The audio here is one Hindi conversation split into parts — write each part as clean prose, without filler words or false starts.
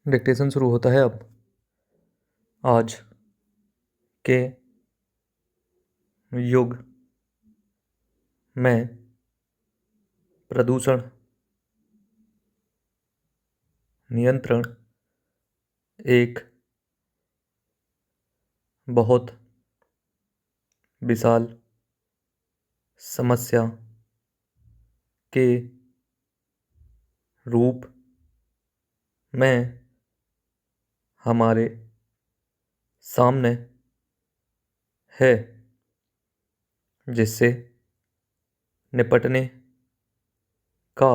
डिक्टेशन शुरू होता है अब। आज के युग में प्रदूषण नियंत्रण एक बहुत विशाल समस्या के रूप में हमारे सामने है, जिससे निपटने का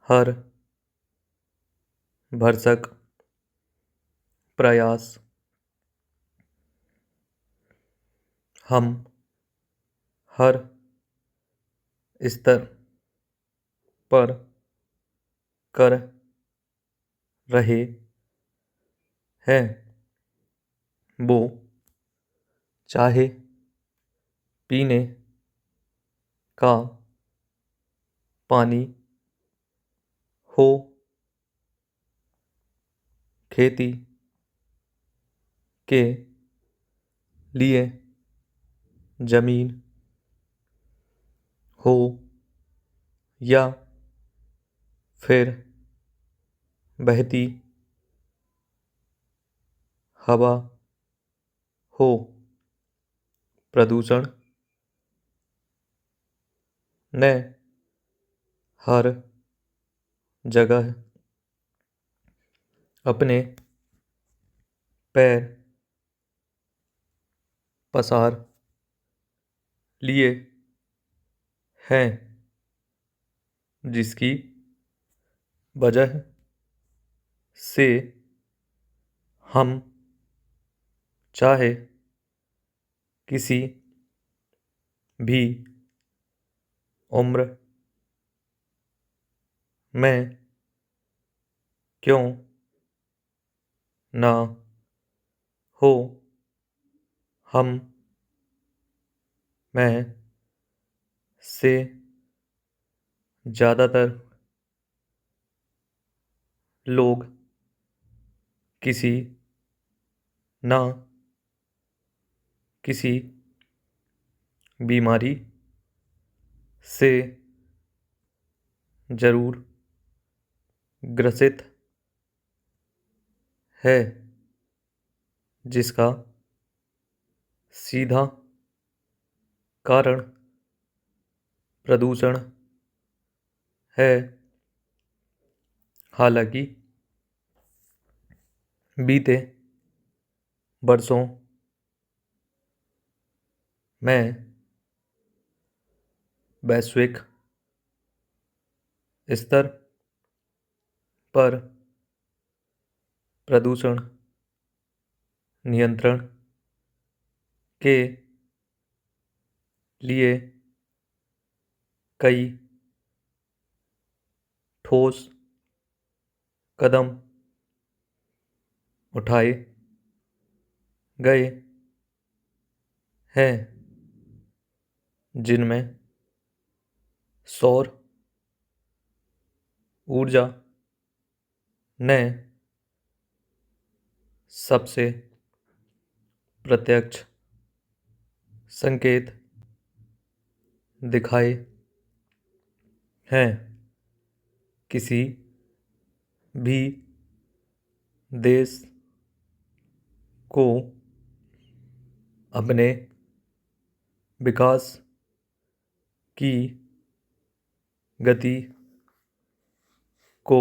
हर भरसक प्रयास हम हर स्तर पर कर रहे हैं। वो चाहे पीने का पानी हो, खेती के लिए जमीन हो, या फिर बहती हवा हो। प्रदूषण ने हर जगह अपने पैर पसार लिए हैं, जिसकी वजह से हम चाहे किसी भी उम्र में क्यों ना हो, हम में से ज़्यादातर लोग किसी ना किसी बीमारी से जरूर ग्रसित है, जिसका सीधा कारण प्रदूषण है। हालांकि बीते वर्षों में वैश्विक स्तर पर प्रदूषण नियंत्रण के लिए कई ठोस कदम उठाए गए हैं, जिनमें सौर ऊर्जा ने सबसे प्रत्यक्ष संकेत दिखाए हैं। किसी भी देश को अपने विकास की गति को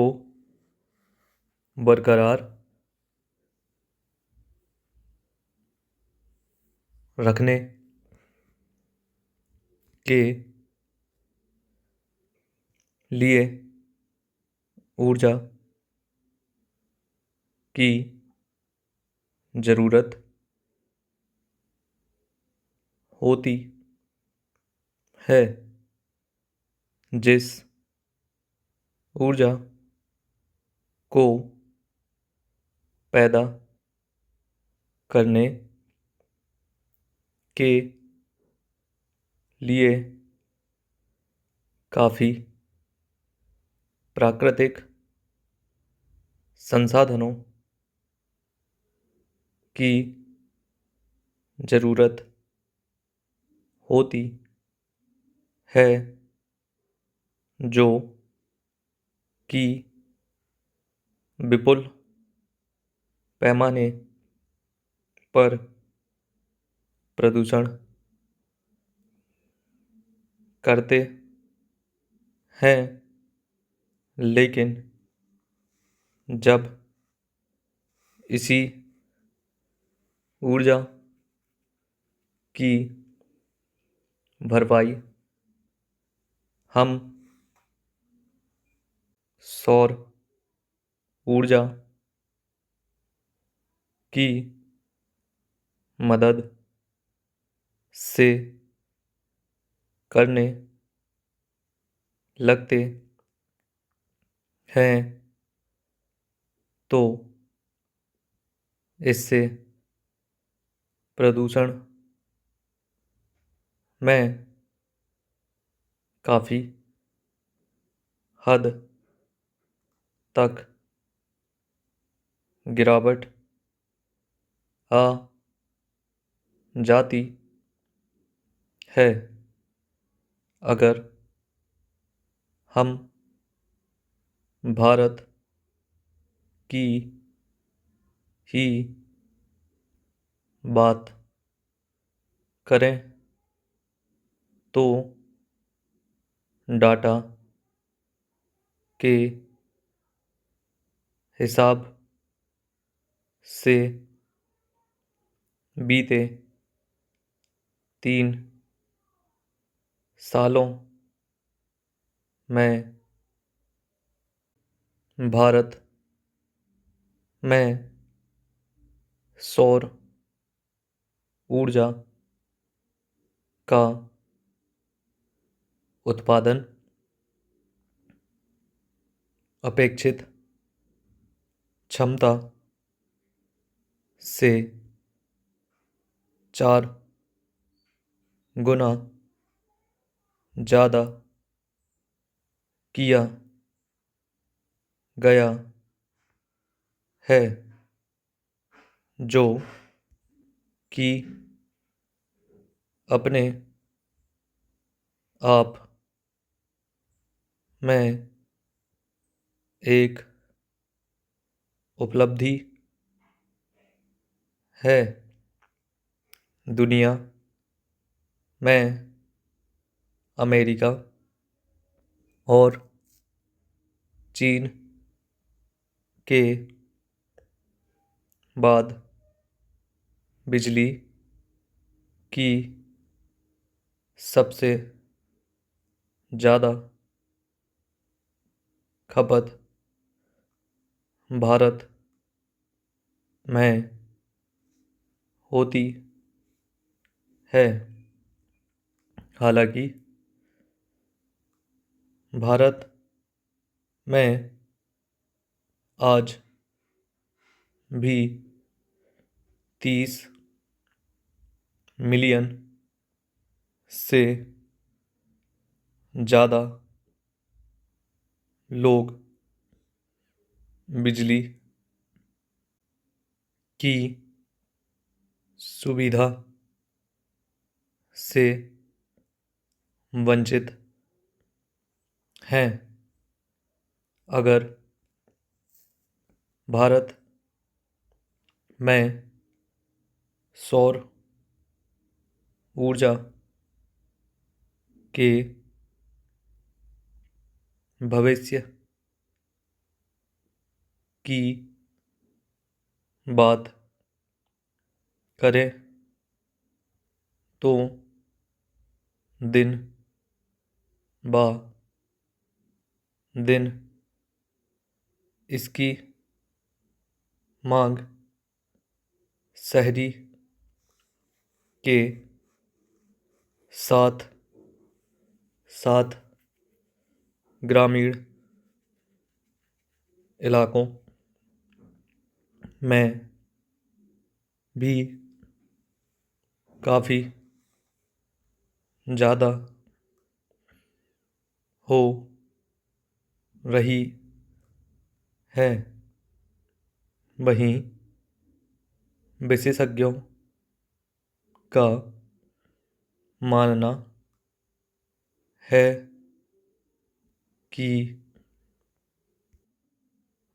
बरकरार रखने के लिए ऊर्जा की ज़रूरत होती है। जिस ऊर्जा को पैदा करने के लिए काफ़ी प्राकृतिक संसाधनों की ज़रूरत होती है जो कि विपुल पैमाने पर प्रदूषण करते हैं, लेकिन जब इसी ऊर्जा की भरपाई हम सौर ऊर्जा की मदद से करने लगते हैं तो इससे प्रदूषण में काफ़ी हद तक गिरावट आ जाती है। अगर हम भारत की ही बात करें तो डाटा के हिसाब से बीते 3 सालों में भारत में सौर ऊर्जा का उत्पादन अपेक्षित क्षमता से 4 गुना ज़्यादा किया गया है, जो कि अपने आप में एक उपलब्धि है। दुनिया में अमेरिका और चीन के बाद बिजली की सबसे ज़्यादा खपत भारत में होती है। हालांकि भारत में आज भी 30 मिलियन से ज़्यादा लोग बिजली की सुविधा से वंचित हैं। अगर भारत में सौर ऊर्जा के भविष्य की बात करें तो दिन ब दिन इसकी मांग शहरी के साथ साथ ग्रामीण इलाकों में भी काफ़ी ज़्यादा हो रही है। वहीं विशेषज्ञों का मानना है कि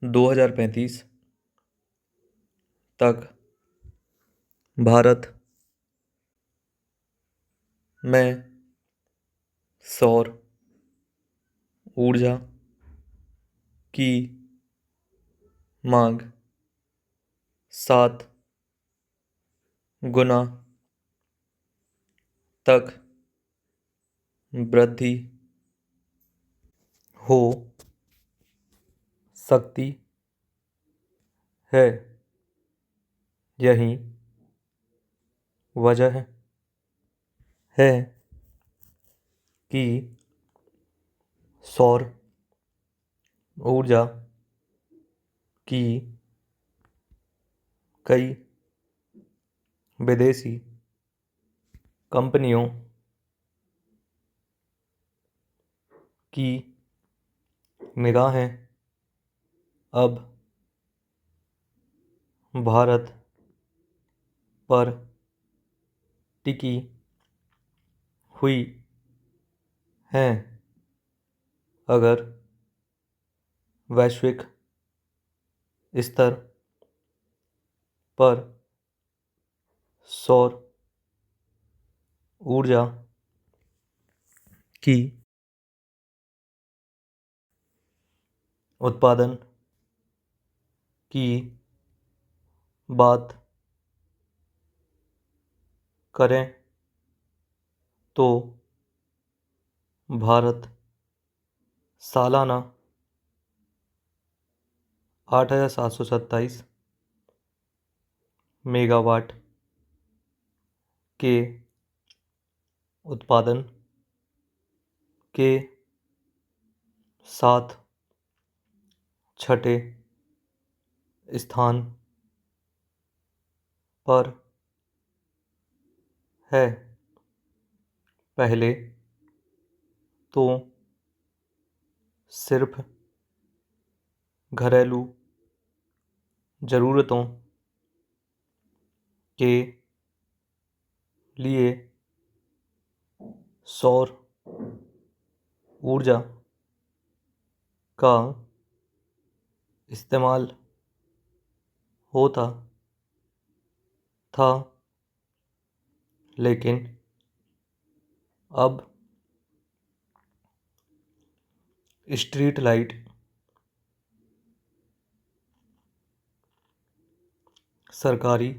2035 तक भारत में सौर ऊर्जा की मांग 7 गुना तक वृद्धि हो सकती है। यही वजह है कि सौर ऊर्जा की कई विदेशी कंपनियों की निगाहें अब भारत पर टिकी हुई हैं। अगर वैश्विक स्तर पर सौर ऊर्जा की उत्पादन की बात करें तो भारत सालाना 8,727 मेगावाट के उत्पादन के साथ छठे स्थान पर है। पहले तो सिर्फ घरेलू ज़रूरतों के लिए सौर ऊर्जा का इस्तेमाल होता था, लेकिन अब स्ट्रीट लाइट, सरकारी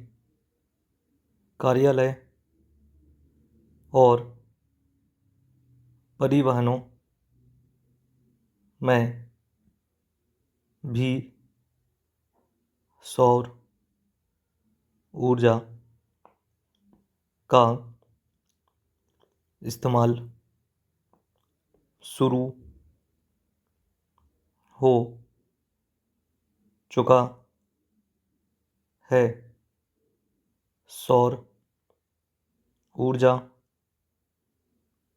कार्यालय और परिवहनों में भी सौर ऊर्जा का इस्तेमाल शुरू हो चुका है। सौर ऊर्जा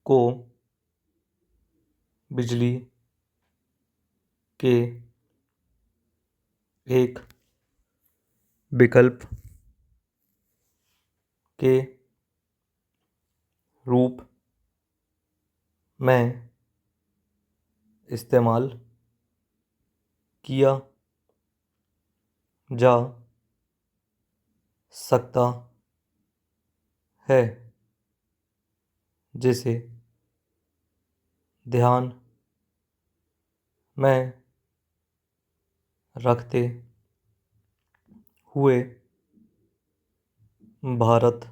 को बिजली के एक विकल्प के रूप में इस्तेमाल किया जा सकता है, जिसे ध्यान में रखते हुए भारत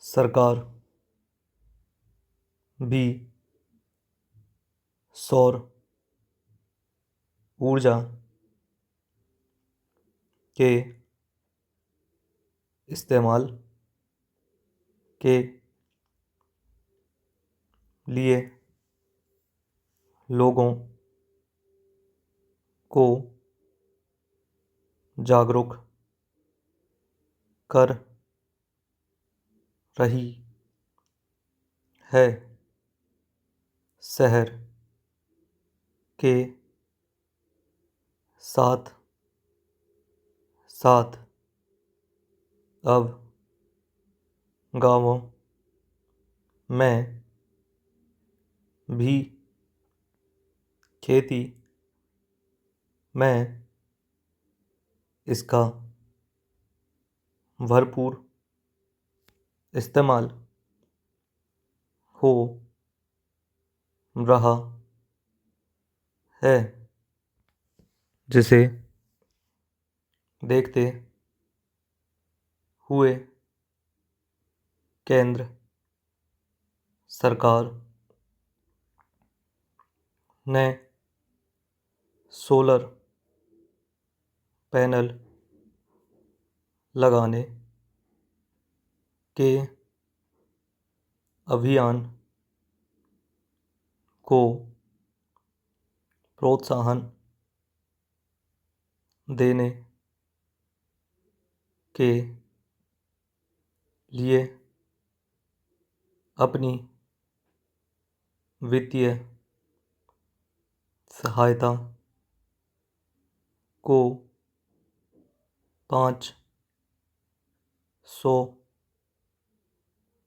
सरकार भी सौर ऊर्जा के इस्तेमाल के लिए लोगों को जागरूक कर रही है। शहर के साथ साथ अब गाँवों में भी खेती में इसका भरपूर इस्तेमाल हो रहा है, जिसे देखते हुए केंद्र सरकार ने सोलर पैनल लगाने के अभियान को प्रोत्साहन देने के लिए अपनी वित्तीय सहायता को 500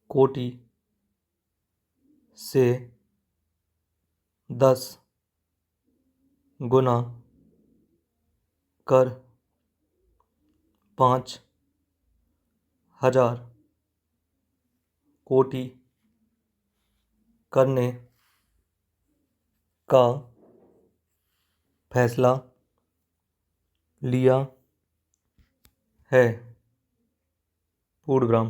कोटि से 10 गुना कर 5,000 कोटि करने का फैसला लिया है। पूर्णग्राम।